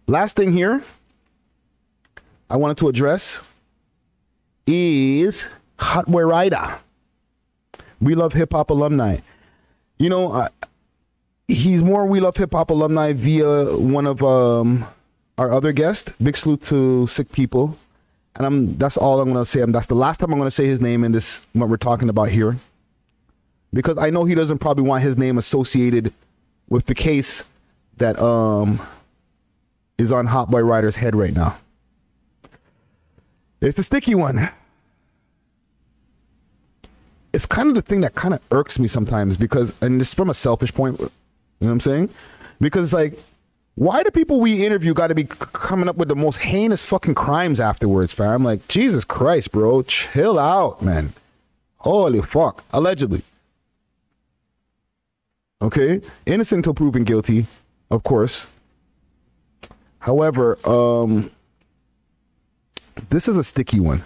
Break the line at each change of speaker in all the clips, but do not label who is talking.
Last thing here I wanted to address is HotBoy Ryda. We Love Hip Hop alumni. You know, he's more We Love Hip Hop alumni via one of our other guests. Big salute to Sick People. And that's all I'm going to say. That's the last time I'm going to say his name in this, what we're talking about here. Because I know he doesn't probably want his name associated with the case that is on HotBoy Ryda's head right now. It's the sticky one. It's kind of the thing that kind of irks me sometimes because, and it's from a selfish point, you know what I'm saying? Because it's like, why do people we interview got to be coming up with the most heinous fucking crimes afterwards, fam? Like, Jesus Christ, bro. Chill out, man. Holy fuck. Allegedly. Okay? Innocent until proven guilty, of course. However, this is a sticky one.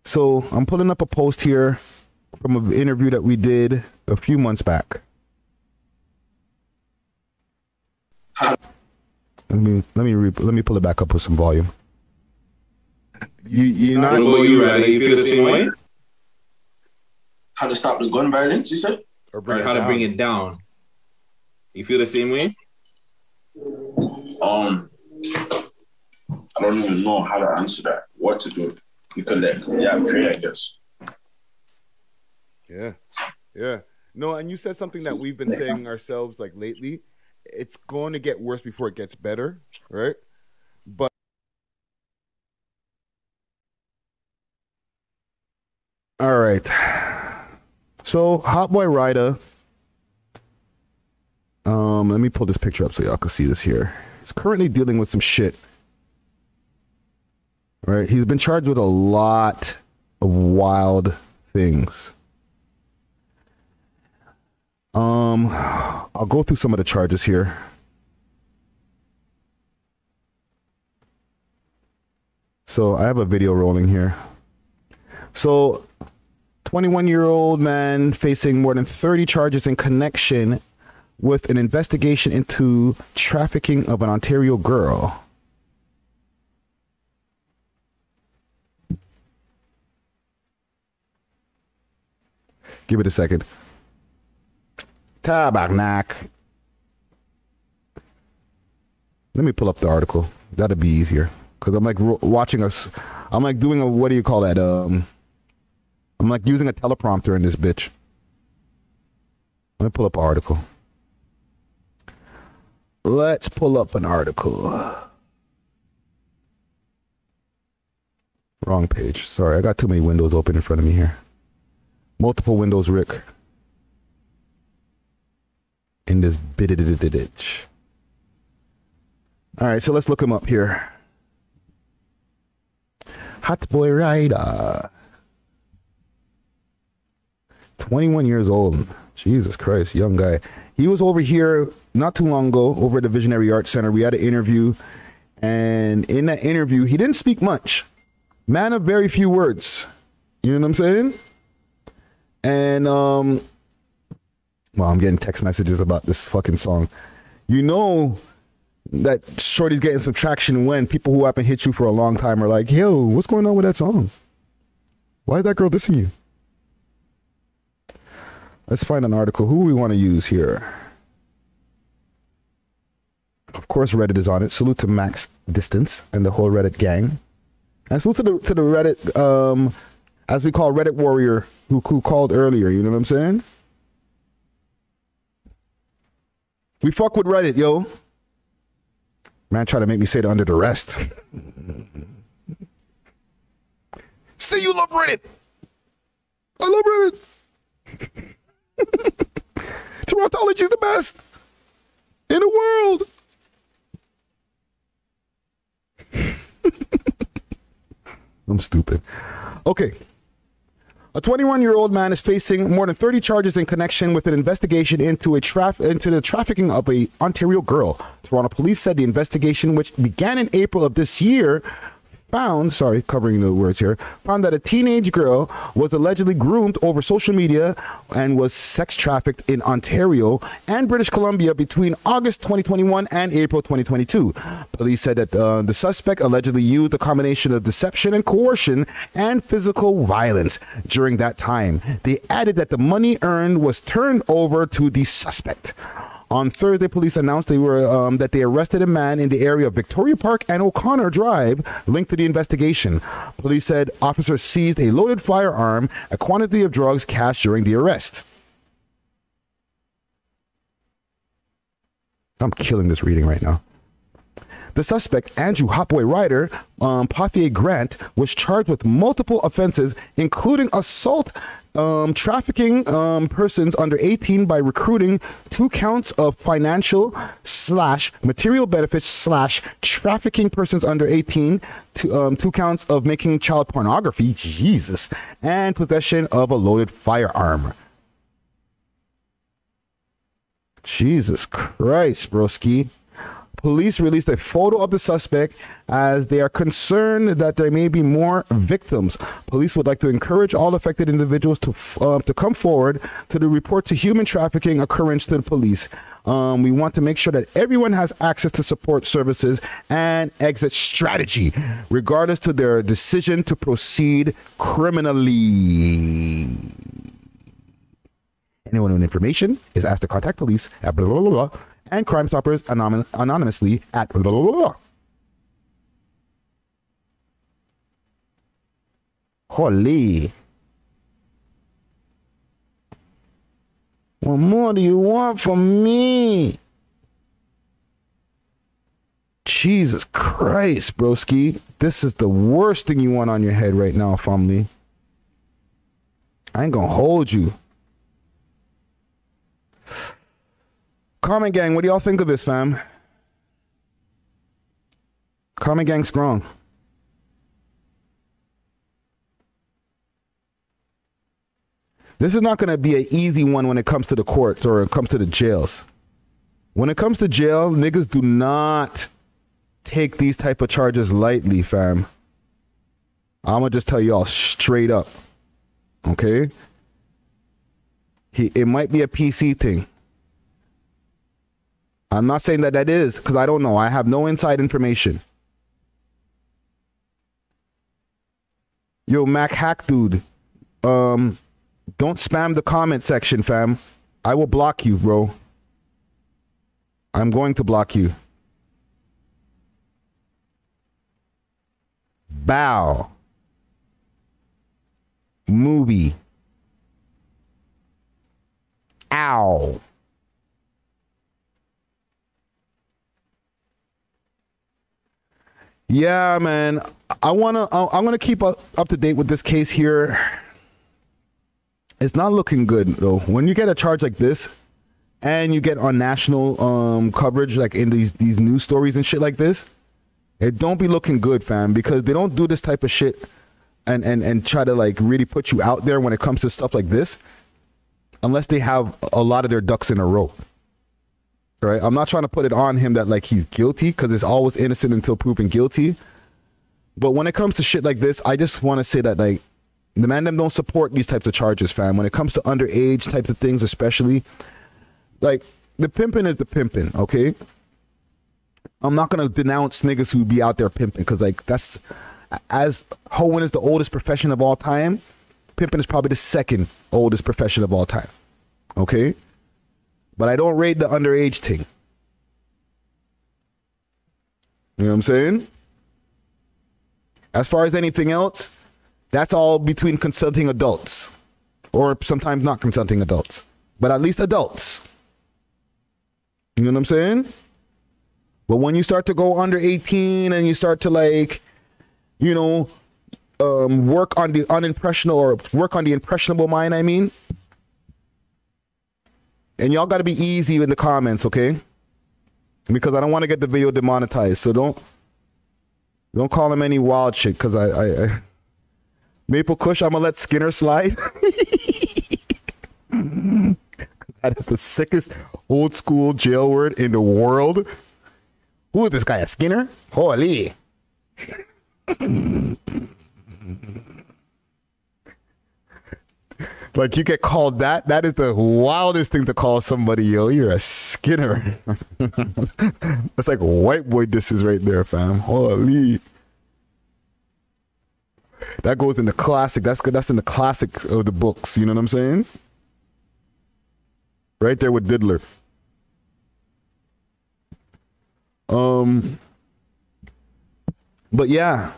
So I'm pulling up a post here from an interview that we did a few months back. Let me pull it back up with some volume. You not?
What about you, Ryda? You feel the same way?
How to stop the gun violence? You said,
or how to bring it down? You feel the same way?
I don't even know how to answer that. What to do? You could pray, I guess.
Yeah. No, and you said something that we've been saying ourselves like lately. It's going to get worse before it gets better, right? But all right. So HotBoy Ryda. Let me pull this picture up so y'all can see this here. He's currently dealing with some shit. Right? He's been charged with a lot of wild things. I'll go through some of the charges here. So I have a video rolling here. So 21-year-old man facing more than 30 charges in connection with an investigation into trafficking of an Ontario girl. Give it a second. Tabarnak. Let me pull up the article. That'll be easier. Because I'm like watching us. I'm like doing a, what do you call that? I'm like using a teleprompter in this bitch. Let me pull up an article. Let's pull up an article. Wrong page. Sorry, I got too many windows open in front of me here. Multiple windows, Rick. In this bitch. All right, so let's look him up here. HotBoy Ryda. 21 years old. Jesus Christ, young guy. He was over here not too long ago over at the Visionary Arts Center. We had an interview, and in that interview, he didn't speak much. Man of very few words. You know what I'm saying? And, well, I'm getting text messages about this fucking song. You know that Shorty's getting some traction when people who haven't hit you for a long time are like, yo, what's going on with that song? Why is that girl dissing you? Let's find an article. Who we want to use here? Of course, Reddit is on it. Salute to Max Distance and the whole Reddit gang. And salute to the Reddit, as we call Reddit warrior who called earlier. You know what I'm saying? We fuck with Reddit, yo. Man, try to make me say it under the rest. Say you love Reddit. I love Reddit. Gerontology is the best in the world. I'm stupid. Okay. A 21-year-old man is facing more than 30 charges in connection with an investigation into the trafficking of an Ontario girl. Toronto police said the investigation, which began in April of this year, found, sorry, covering the words here, found that a teenage girl was allegedly groomed over social media and was sex trafficked in Ontario and British Columbia between August 2021 and April 2022. Police said that the suspect allegedly used a combination of deception and coercion and physical violence during that time. They added that the money earned was turned over to the suspect. On Thursday, police announced that they arrested a man in the area of Victoria Park and O'Connor Drive linked to the investigation. Police said officers seized a loaded firearm, a quantity of drugs cashed during the arrest. I'm killing this reading right now. The suspect, Andrew HotBoy Ryda, Pothier Grant, was charged with multiple offenses, including assault, trafficking persons under 18 by recruiting, 2 counts of financial / material benefits / trafficking persons under 18, 2 counts of making child pornography, Jesus, and possession of a loaded firearm. Jesus Christ, broski. Police released a photo of the suspect as they are concerned that there may be more victims. Police would like to encourage all affected individuals to come forward to the report to human trafficking occurrence to the police. We want to make sure that everyone has access to support services and exit strategy, regardless to their decision to proceed criminally. Anyone with information is asked to contact police at blah, blah, blah, blah, and Crime Stoppers anonymously at blah, blah, blah, blah. Holy. What more do you want from me? Jesus Christ, broski. This is the worst thing you want on your head right now, family. I ain't gonna hold you. Comment gang, what do y'all think of this, fam? Comment gang strong. This is not going to be an easy one when it comes to the courts or it comes to the jails. When it comes to jail, niggas do not take these type of charges lightly, fam. I'm going to just tell y'all straight up. Okay? It might be a PC thing. I'm not saying that that is, because I don't know. I have no inside information. Yo, Mac Hack Dude. Don't spam the comment section, fam. I will block you, bro. I'm going to block you. Bow. Movie. Ow. Yeah, man. I'm gonna keep up to date with this case here. It's not looking good though. When you get a charge like this, and you get on national coverage, like in these news stories and shit like this, it don't be looking good, fam. Because they don't do this type of shit and try to like really put you out there when it comes to stuff like this, unless they have a lot of their ducks in a row. Right? I'm not trying to put it on him that like he's guilty, because it's always innocent until proven guilty. But when it comes to shit like this, I just want to say that like the man them don't support these types of charges, fam. When it comes to underage types of things, especially, like the pimping is the pimping, okay? I'm not gonna denounce niggas who be out there pimping, because like that's, as hoeing is the oldest profession of all time, pimping is probably the second oldest profession of all time, okay? But I don't rate the underage thing. You know what I'm saying? As far as anything else, that's all between consenting adults. Or sometimes not consenting adults. But at least adults. You know what I'm saying? But when you start to go under 18 and you start to like, you know, work on the unimpressionable, or work on the impressionable mind, I mean. And y'all got to be easy in the comments, okay? Because I don't want to get the video demonetized. So don't call him any wild shit, because I Maple Kush, I'm going to let Skinner slide. That is the sickest old school jail word in the world. Who is this guy, a Skinner? Holy. Like you get called that. That is the wildest thing to call somebody, yo. You're a skinner. That's like white boy disses right there, fam. Holy. That goes in the classic. That's in the classics of the books. You know what I'm saying? Right there with Diddler. But yeah,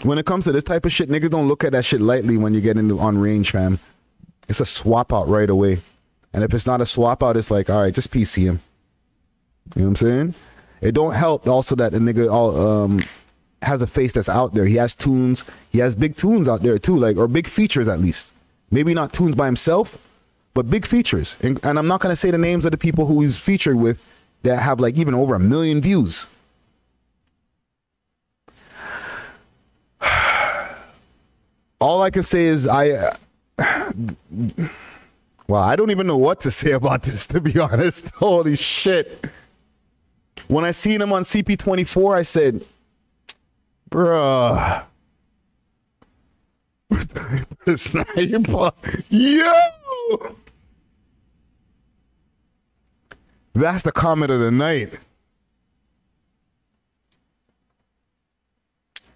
when it comes to this type of shit, niggas don't look at that shit lightly when you get into on range, fam. It's a swap out right away. And if it's not a swap out, it's like, all right, just PC him. You know what I'm saying? It don't help also that the nigga has a face that's out there. He has tunes. He has big tunes out there too, like, or big features at least. Maybe not tunes by himself, but big features. And I'm not going to say the names of the people who he's featured with that have like even over 1 million views. All I can say is well, I don't even know what to say about this, to be honest. Holy shit. When I seen him on CP24, I said, bruh. Sniper. Yo! That's the comment of the night.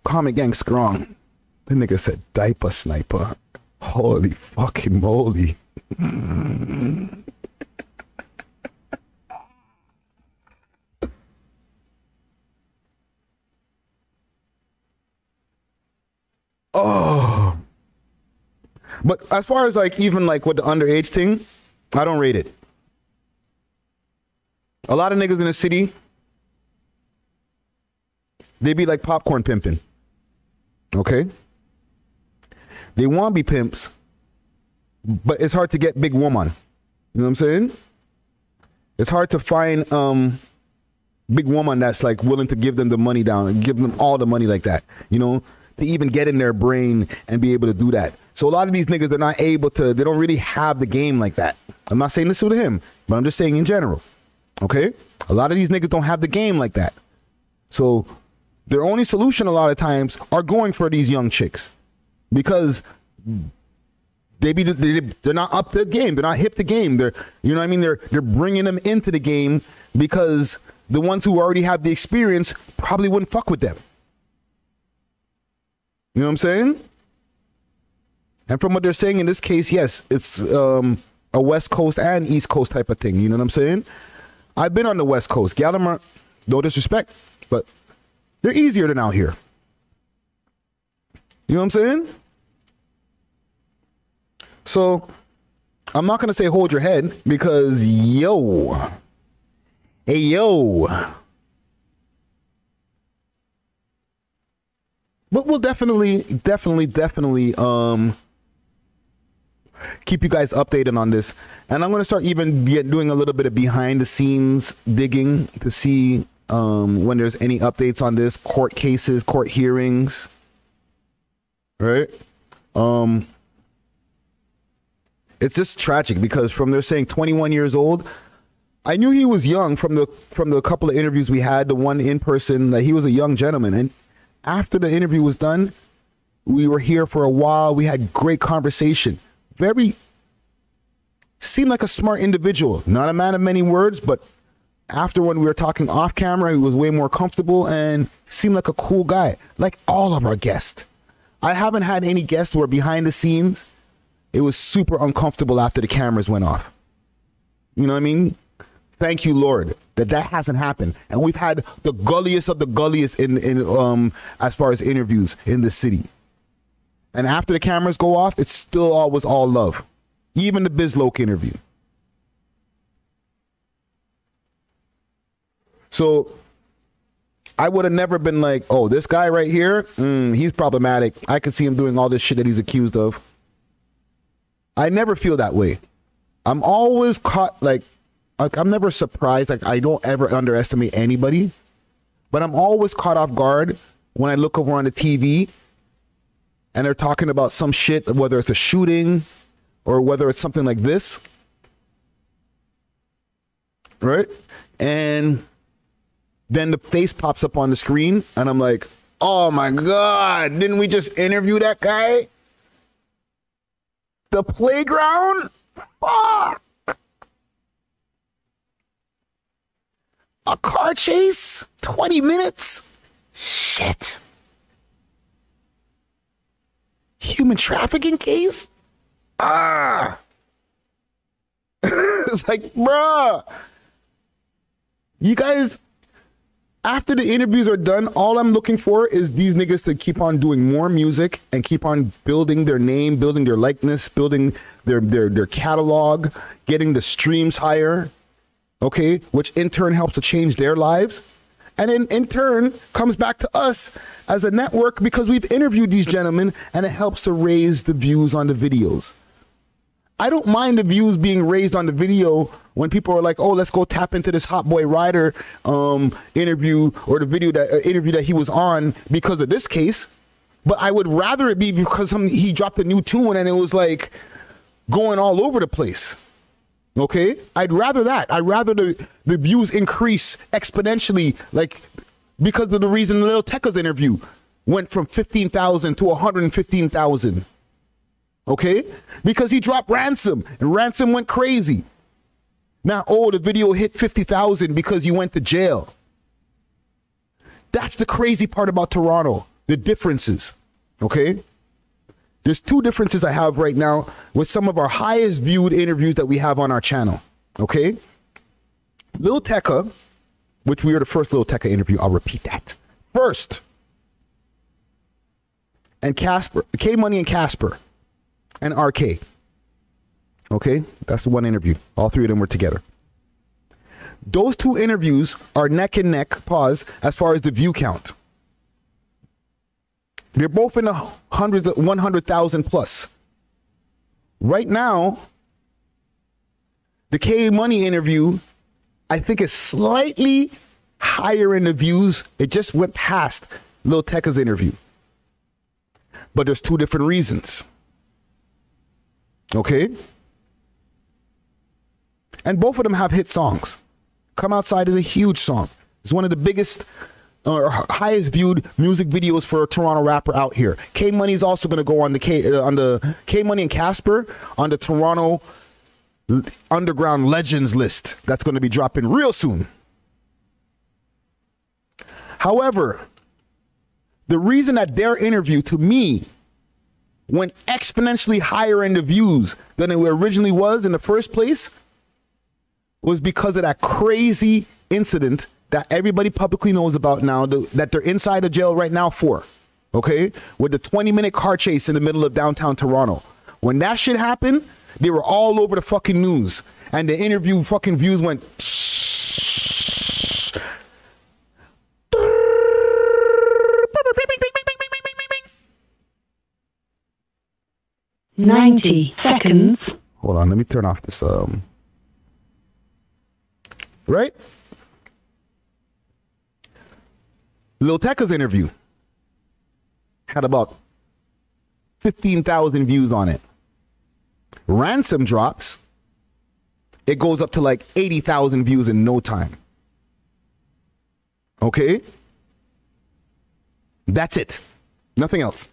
Comment gang strong. The nigga said diaper sniper. Holy fucking moly. Oh. But as far as like even like with the underage thing, I don't rate it. A lot of niggas in the city, they be like popcorn pimping. Okay? They want to be pimps, but it's hard to get big woman. You know what I'm saying? It's hard to find big woman that's like willing to give them the money down and give them all the money like that. You know, to even get in their brain and be able to do that. So a lot of these niggas, they're not able to, they don't really have the game like that. I'm not saying this to him, but I'm just saying in general. Okay? A lot of these niggas don't have the game like that. So their only solution a lot of times are going for these young chicks because they're not up to the game. They're not hip to game. They're, you know what I mean? They're bringing them into the game because the ones who already have the experience probably wouldn't fuck with them. You know what I'm saying? And from what they're saying in this case, yes, it's a West Coast and East Coast type of thing. You know what I'm saying? I've been on the West Coast. Gallimar, no disrespect, but they're easier than out here. You know what I'm saying? So I'm not going to say hold your head because yo. Hey, yo. But we'll definitely keep you guys updated on this. And I'm going to start even doing a little bit of behind the scenes digging to see when there's any updates on this, court cases, court hearings. Right? It's just tragic because from they're saying 21 years old, I knew he was young from the couple of interviews we had, the one in person, that he was a young gentleman. And after the interview was done, we were here for a while. We had great conversation. Seemed like a smart individual, not a man of many words, but after when we were talking off camera, he was way more comfortable and seemed like a cool guy, like all of our guests. I haven't had any guests where behind the scenes, it was super uncomfortable after the cameras went off. You know what I mean? Thank you, Lord, that hasn't happened. And we've had the gulliest of the gulliest in as far as interviews in the city. And after the cameras go off, it's still always all love. Even the Bizz interview. So I would have never been like, oh, this guy right here, he's problematic. I can see him doing all this shit that he's accused of. I never feel that way. I'm always caught, like I'm never surprised. Like, I don't ever underestimate anybody. But I'm always caught off guard when I look over on the TV and they're talking about some shit, whether it's a shooting or whether it's something like this. Right? And then the face pops up on the screen and I'm like, Oh my God. Didn't we just interview that guy? The playground? Fuck. A car chase? 20 minutes? Shit. Human trafficking case? Ah. It's like, bruh. You guys, after the interviews are done, all I'm looking for is these niggas to keep on doing more music and keep on building their name, building their likeness, building their catalog, getting the streams higher, okay, which in turn helps to change their lives. And then in turn comes back to us as a network because we've interviewed these gentlemen and it helps to raise the views on the videos. I don't mind the views being raised on the video when people are like, oh, let's go tap into this HotBoy Ryda interview or the video that interview that he was on because of this case. But I would rather it be because he dropped a new tune and it was like going all over the place. Okay, I'd rather that. I'd rather the views increase exponentially, like because of the reason Lil Tecca's interview went from 15,000 to 115,000. Okay, because he dropped Ransom and Ransom went crazy. Now, oh, the video hit 50,000 because you went to jail. That's the crazy part about Toronto, the differences. Okay. There's two differences I have right now with some of our highest viewed interviews that we have on our channel, okay? Lil Tecca, which we were the first Lil Tecca interview, I'll repeat that. First, and Casper, K-Money and Casper, and RK, okay? That's the one interview. All three of them were together. Those two interviews are neck and neck, pause, as far as the view count. They're both in the 100,000 plus. Right now, the K Money interview, I think is slightly higher in the views. It just went past Lil Tecca's interview. But there's two different reasons. Okay? And both of them have hit songs. Come Outside is a huge song. It's one of the biggest or highest viewed music videos for a Toronto rapper out here. K Money is also going to go on the K Money and Casper on the Toronto Underground Legends list. That's going to be dropping real soon. However, the reason that their interview to me went exponentially higher in the views than it originally was in the first place was because of that crazy incident that everybody publicly knows about now, that they're inside of jail right now for, okay? With the 20-minute car chase in the middle of downtown Toronto. When that shit happened, they were all over the fucking news. And the interview fucking views went...
90 seconds.
Hold on, let me turn off this, right? Lil Tecca's interview had about 15,000 views on it. Ransom drops, it goes up to like 80,000 views in no time. Okay? That's it. Nothing else.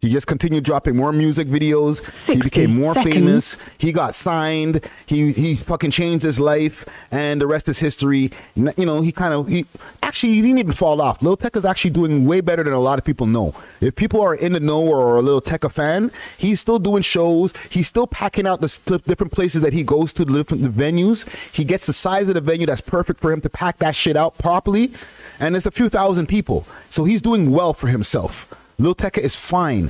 He just continued dropping more music videos. He became more famous. He got signed. He fucking changed his life, and the rest is history. You know, he didn't even fall off. Lil Tecca's actually doing way better than a lot of people know. If people are in the know or are a Lil Tecca fan, he's still doing shows. He's still packing out the different places that he goes to, the different venues. He gets the size of the venue that's perfect for him to pack that shit out properly, and it's a few thousand people. So he's doing well for himself. Lil Tecca is fine.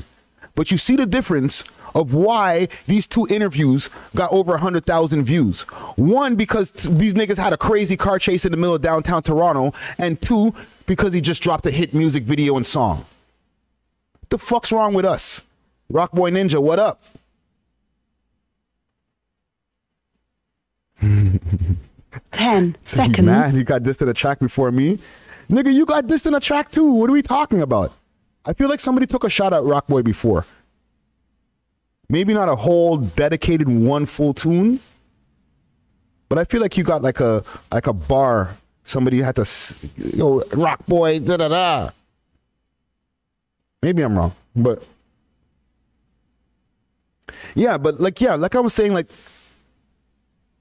But you see the difference of why these two interviews got over 100,000 views. One, because these niggas had a crazy car chase in the middle of downtown Toronto. And two, because he just dropped a hit music video and song. What the fuck's wrong with us? Rockboy Ninja, what up?
10
so
seconds.
He mad he got dissed in a track before me. Nigga, you got dissed in a track too. What are we talking about? I feel like somebody took a shot at Rockboy before. Maybe not a whole dedicated one full tune, but I feel like you got like a bar. Somebody had to, Rockboy, da da da. Maybe I'm wrong, but yeah, like I was saying, like,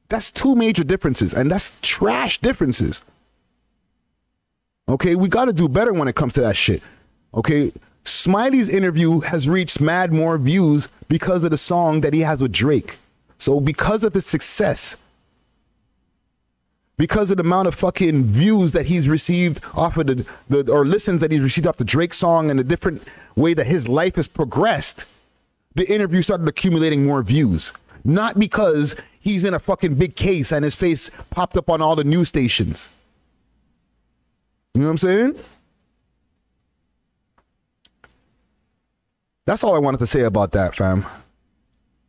that's two major differences, and that's trash differences. Okay, we got to do better when it comes to that shit. Okay, Smiley's interview has reached mad more views because of the song that he has with Drake. So because of his success, because of the amount of fucking views that he's received off of the or listens that he's received off the Drake song and the different way that his life has progressed, the interview started accumulating more views. Not because he's in a fucking big case and his face popped up on all the news stations. You know what I'm saying? That's all I wanted to say about that, fam.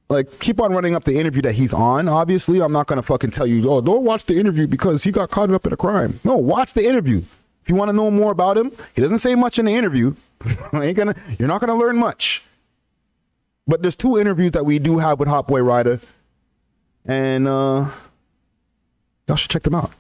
Like, keep on running up the interview that he's on. Obviously, I'm not going to fucking tell you, oh, don't watch the interview because he got caught up in a crime. No, watch the interview. If you want to know more about him, he doesn't say much in the interview. You're not going to learn much. But there's two interviews that we do have with HotBoy Ryda. And y'all should check them out.